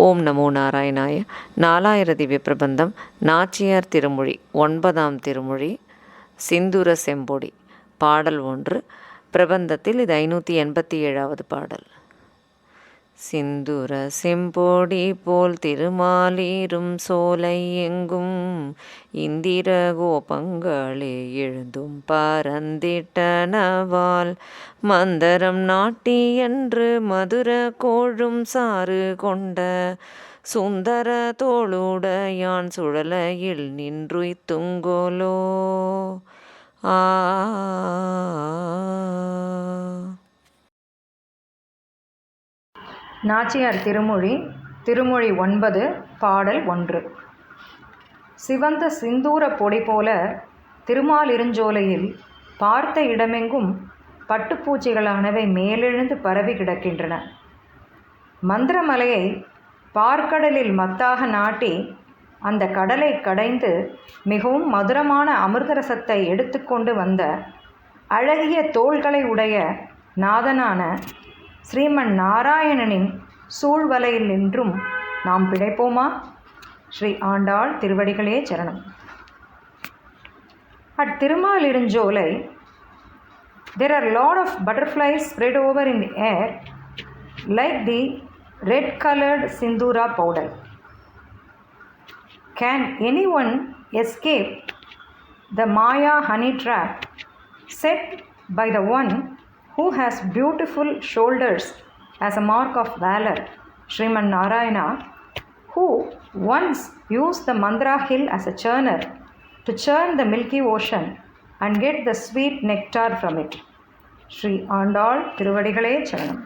ஓம் நமோ நாராயணாய. 4வது திவ்ய பிரபந்தம் நாச்சியார் திருமொழி 9ஆம் திருமொழி சிந்துர செம்பொடி. பாடல் 1. பிரபந்தத்தில் இது 587வது பாடல். சிந்துர செம்பொடி போல் திருமாலீரும் சோலை எங்கும் இந்திர கோபங்களே எழுந்தும் பரந்திட்டனவால் மந்தரம் நாட்டி என்று மதுர கோழும் சாறு கொண்ட சுந்தர தோளுடையான் சுழலையில் நின்றுய்த்துங்கோலோ. நாச்சியார் திருமொழி 9 பாடல் 1. சிவந்த சிந்தூர பொடி போல திருமாலிருஞ்சோலையில் பார்த்த இடமெங்கும் பட்டுப்பூச்சிகளானவை மேலெழுந்து பரவி கிடக்கின்றன. மந்திரமலையை பார்க்கடலில் மத்தாக நாட்டி அந்த கடலை கடைந்து மிகவும் மதுரமான அமிர்தரசத்தை எடுத்துக்கொண்டு வந்த அழகிய தோள்களை உடைய நாதனான ஸ்ரீமன் நாராயணனின் சூழ்வலையில் நின்றும் நாம் பிழைப்போமா? ஸ்ரீ ஆண்டாள் திருவடிகளே சரணம். At Thirumalirunjolai, there are a lot of butterflies spread over in the air like the red-colored sindura powder. Can anyone escape the Maya honey trap set by the one who has beautiful shoulders as a mark of valor, Sriman Narayana, who once used the Mandra hill as a churner to churn the milky ocean and get the sweet nectar from it? Sri Andal Tiruvadigalai Charanam.